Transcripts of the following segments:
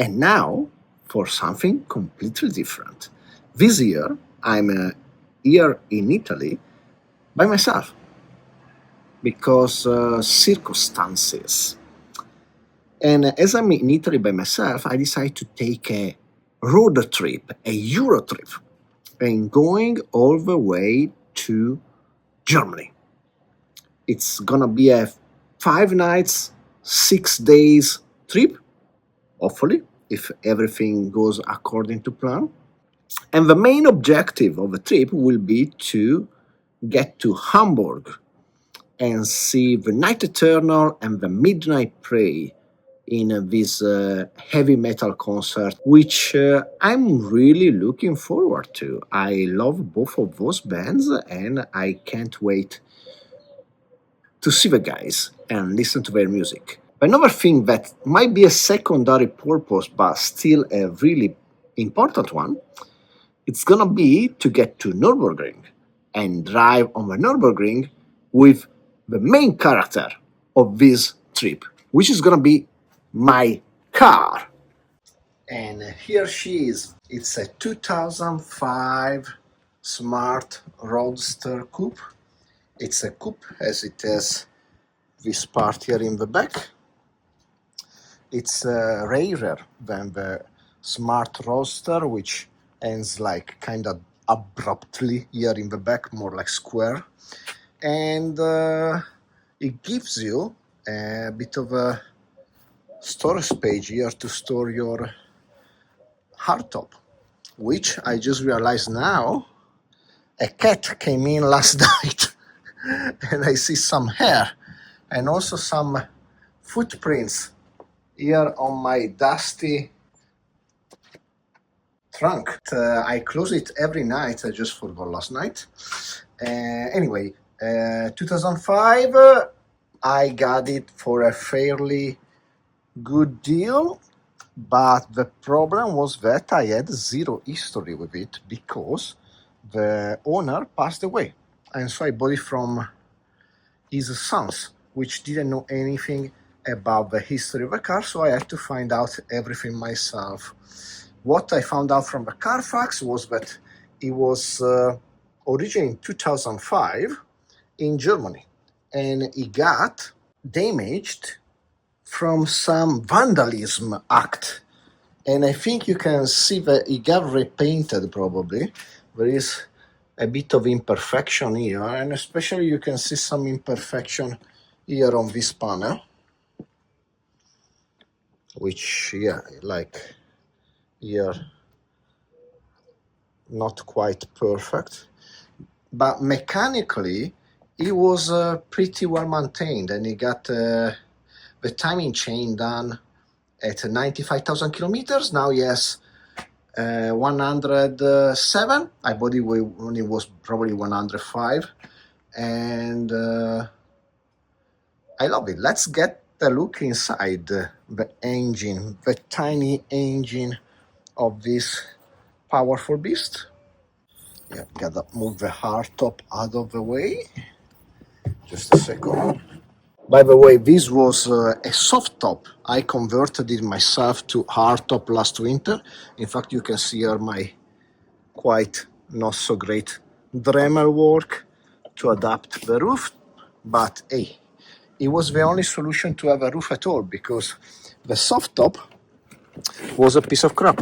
And now for something completely different. This year, I'm here in Italy by myself because circumstances. And as I'm in Italy by myself, I decided to take a road trip, a Eurotrip, and going all the way to Germany. It's gonna be a 5 nights, 6 days trip, hopefully, if everything goes according to plan. And the main objective of the trip will be to get to Hamburg and see the Night Eternal and the Midnight Prey in this heavy metal concert, which I'm really looking forward to. I love both of those bands and I can't wait to see the guys and listen to their music. Another thing that might be a secondary purpose but still a really important one, it's gonna be to get to Nürburgring and drive on the Nürburgring with the main character of this trip, which is gonna be my car. And here she is. It's a 2005 Smart Roadster Coupe. It's a coupe as it has this part here in the back. It's rarer than the Smart Roadster, which ends like kind of abruptly here in the back, more like square. And it gives you a bit of a storage space here to store your hardtop, which I just realized now a cat came in last night and I see some hair and also some footprints here on my dusty trunk. I close it every night. I just forgot last night. Anyway, 2005, I got it for a fairly good deal, but the problem was that I had zero history with it because the owner passed away. And so I bought it from his sons, which didn't know anything about the history of the car, so I had to find out everything myself. What I found out from the Carfax was that it was originally in 2005 in Germany, and it got damaged from some vandalism act. And I think you can see that it got repainted probably. There is a bit of imperfection here, and especially you can see some imperfection here on this panel, which, yeah, like here, not quite perfect. But mechanically, it was pretty well maintained, and it got the timing chain done at 95,000 kilometers. Now, yes, 107. I bought it when it was probably 105, and I love it. Let's get a look inside the engine, the tiny engine of this powerful beast. Yeah, gotta move the hardtop out of the way. Just a second. By the way, this was a soft top. I converted it myself to hardtop last winter. In fact, you can see here my quite not so great Dremel work to adapt the roof. But hey, it was the only solution to have a roof at all because the soft top was a piece of crap.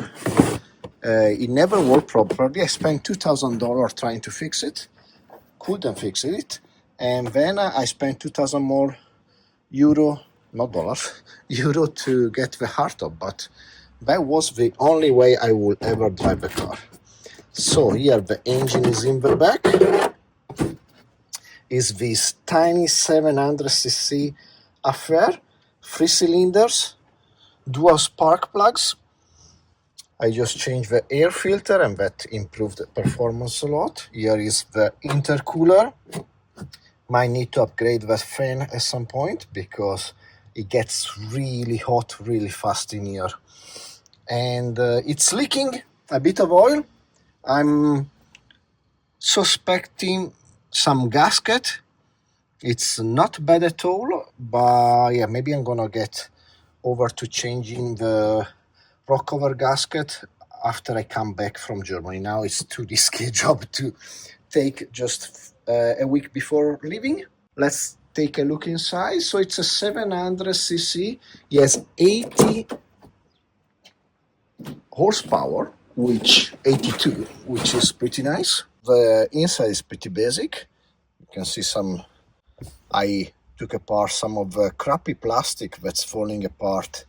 It never worked properly. I spent $2,000 trying to fix it, couldn't fix it, and then I spent 2,000 more euro, not dollars, euro to get the hardtop, but that was the only way I would ever drive the car. So here the engine is in the back, is this tiny 700cc affair, 3 cylinders, dual spark plugs. I just changed the air filter and that improved the performance a lot. Here is the intercooler. Might need to upgrade that fan at some point because it gets really hot really fast in here. And it's leaking a bit of oil. I'm suspecting some gasket. It's not bad at all, but yeah, maybe I'm gonna get over to changing the rock cover gasket after I come back from Germany. Now it's too risky a job to take just a week before leaving. Let's take a look inside. So it's a 700cc. It has 80 horsepower, which 82, which is pretty nice. The inside is pretty basic. You can see I took apart some of the crappy plastic that's falling apart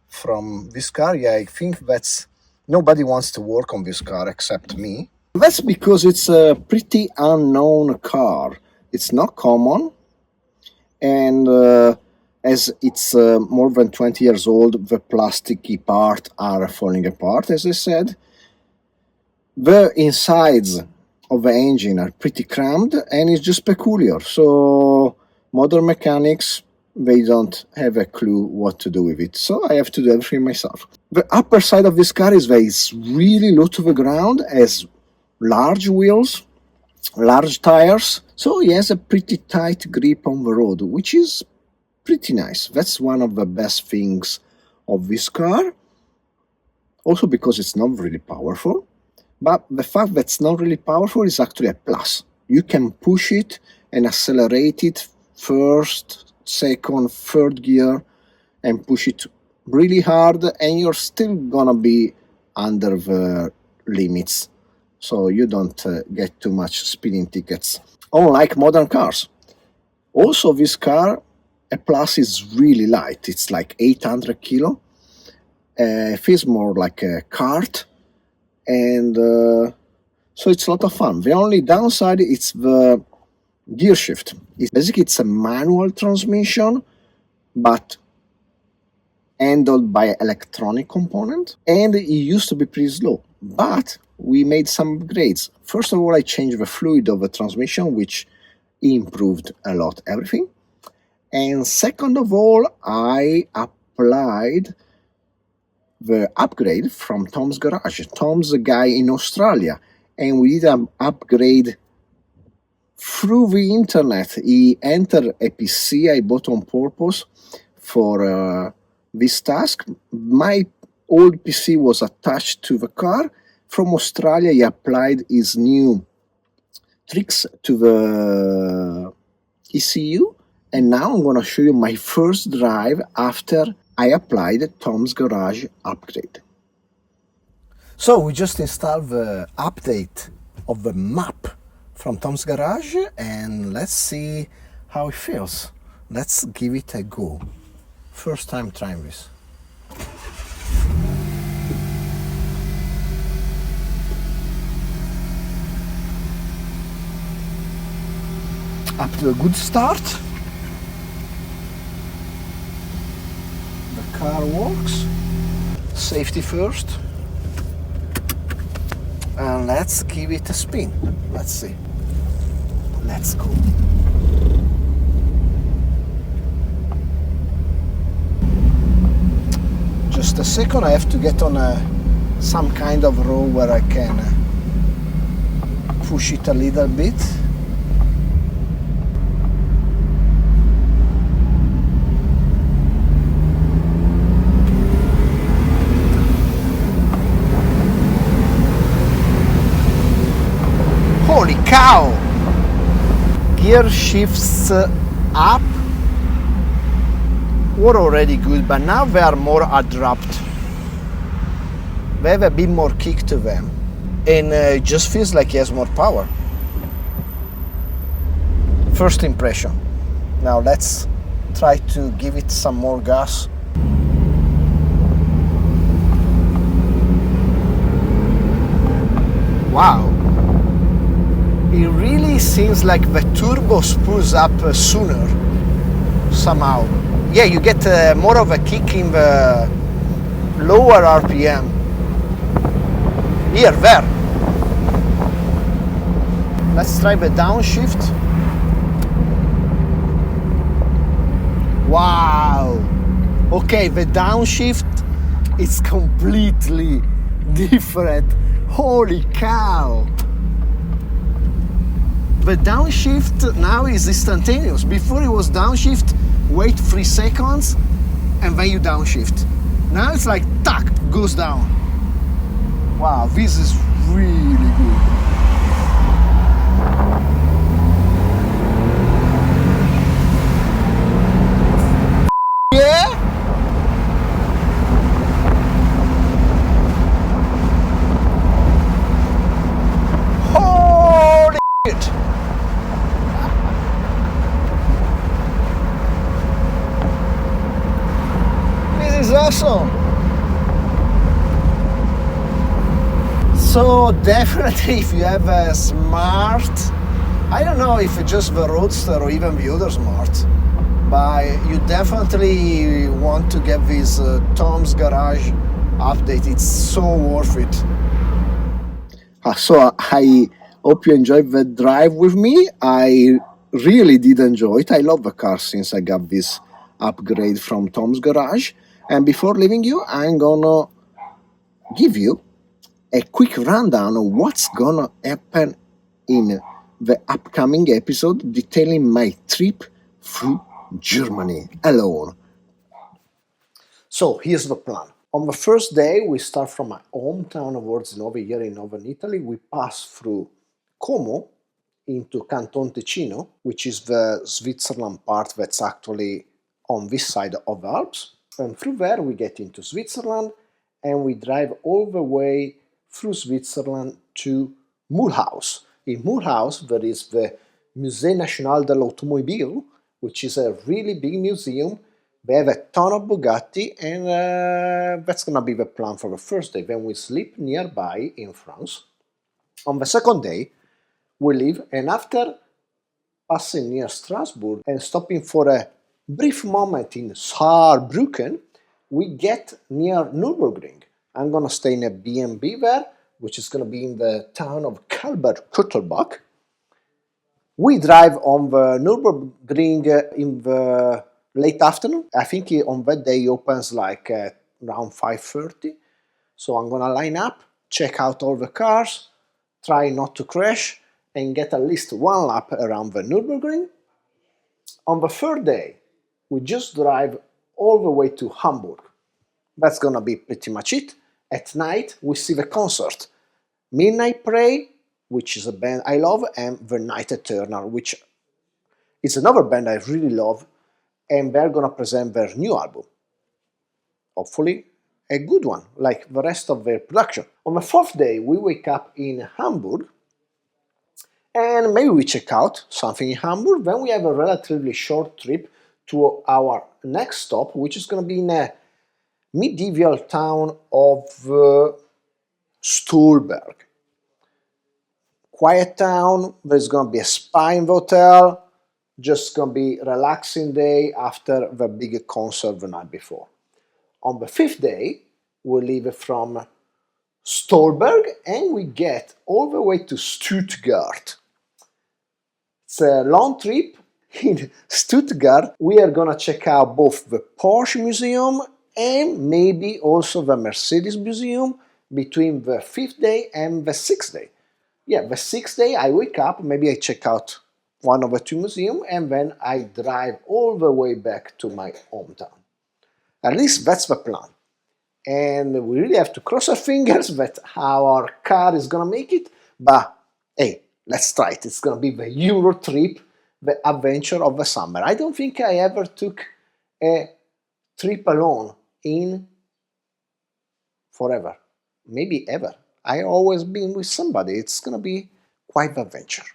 from this car. Yeah, I think nobody wants to work on this car except me. That's because it's a pretty unknown car. It's not common, and as it's more than 20 years old, the plasticky parts are falling apart, as I said. The insides of the engine are pretty cramped, and it's just peculiar. So modern mechanics, they don't have a clue what to do with it. So I have to do everything myself. The upper side of this car is that it's really low to the ground, has large wheels, large tires, so he has a pretty tight grip on the road, which is pretty nice. That's one of the best things of this car. Also because it's not really powerful, but the fact that it's not really powerful is actually a plus. You can push it and accelerate it first, second, third gear, and push it really hard, and you're still gonna be under the limits, so you don't get too much speeding tickets, unlike modern cars. Also, this car, a plus, is really light. It's like 800 kilo. It feels more like a cart, and so it's a lot of fun. The only downside is the gear shift. It's a manual transmission, but handled by electronic component, and it used to be pretty slow, but we made some upgrades. First of all, I changed the fluid of the transmission, which improved a lot everything. And second of all, I applied the upgrade from Tom's garage. Tom's a guy in Australia, and we did an upgrade through the internet. He entered a PC I bought on purpose for this task. My old PC was attached to the car. From Australia, he applied his new tricks to the ECU, and now I'm going to show you my first drive after I applied Tom's Garage upgrade. So we just installed the update of the map from Tom's Garage, and let's see how it feels. Let's give it a go. First time trying this. Up to a good start. The car works. Safety first. And let's give it a spin. Let's see. Let's go. Just a second, I have to get on some kind of road where I can push it a little bit. Holy cow! Gear shifts up were already good, but now they are more abrupt. They have a bit more kick to them, and it just feels like he has more power. First impression. Now let's try to give it some more gas. Wow! It really seems like the turbo spools up sooner, somehow. Yeah, you get more of a kick in the lower RPM. Here, there. Let's try the downshift. Wow! Okay, the downshift is completely different. Holy cow! The downshift now is instantaneous. Before it was downshift, wait 3 seconds, and then you downshift. Now it's like, tack, goes down. Wow, this is really good. Yeah? Holy shit! This is awesome! So definitely if you have a Smart, I don't know if it's just the Roadster or even the other Smart, but you definitely want to get this Tom's Garage update. It's so worth it. So I hope you enjoyed the drive with me. I really did enjoy it. I love the car since I got this upgrade from Tom's Garage. And before leaving you, I'm gonna give you a quick rundown of what's gonna happen in the upcoming episode detailing my trip through Germany alone. So here's the plan. On the first day, we start from my hometown of Orzinove here in northern Italy. We pass through Como into Canton Ticino, which is the Switzerland part that's actually on this side of the Alps. And through there, we get into Switzerland and we drive all the way through Switzerland to Mulhouse. In Mulhouse, there is the Musée National de l'Automobile, which is a really big museum. They have a ton of Bugatti, and that's gonna be the plan for the first day. Then we sleep nearby in France. On the second day, we leave, and after passing near Strasbourg and stopping for a brief moment in Saarbrücken, we get near Nürburgring. I'm gonna stay in a B&B there, which is gonna be in the town of Kalber-Kuttelbach. We drive on the Nürburgring in the late afternoon. I think on that day it opens like around 5:30. So I'm gonna line up, check out all the cars, try not to crash, and get at least one lap around the Nürburgring. On the third day, we just drive all the way to Hamburg. That's gonna be pretty much it. At night, we see the concert. Midnight Prey, which is a band I love, and The Night Eternal, which is another band I really love, and they're gonna present their new album. Hopefully a good one, like the rest of their production. On the fourth day, we wake up in Hamburg, and maybe we check out something in Hamburg. Then we have a relatively short trip to our next stop, which is gonna be in a medieval town of Stolberg. Quiet town, there's gonna be a spa in the hotel, just gonna be relaxing day after the big concert the night before. On the fifth day, we leave from Stolberg and we get all the way to Stuttgart. It's a long trip. In Stuttgart, we are gonna check out both the Porsche Museum and maybe also the Mercedes Museum between the fifth day and the sixth day. Yeah, the sixth day I wake up, maybe I check out one of the two museums, and then I drive all the way back to my hometown. At least that's the plan. And we really have to cross our fingers that our car is gonna make it, but hey, let's try it. It's gonna be the Eurotrip, the adventure of the summer. I don't think I ever took a trip alone in forever, maybe ever. I always been with somebody. It's gonna be quite the adventure.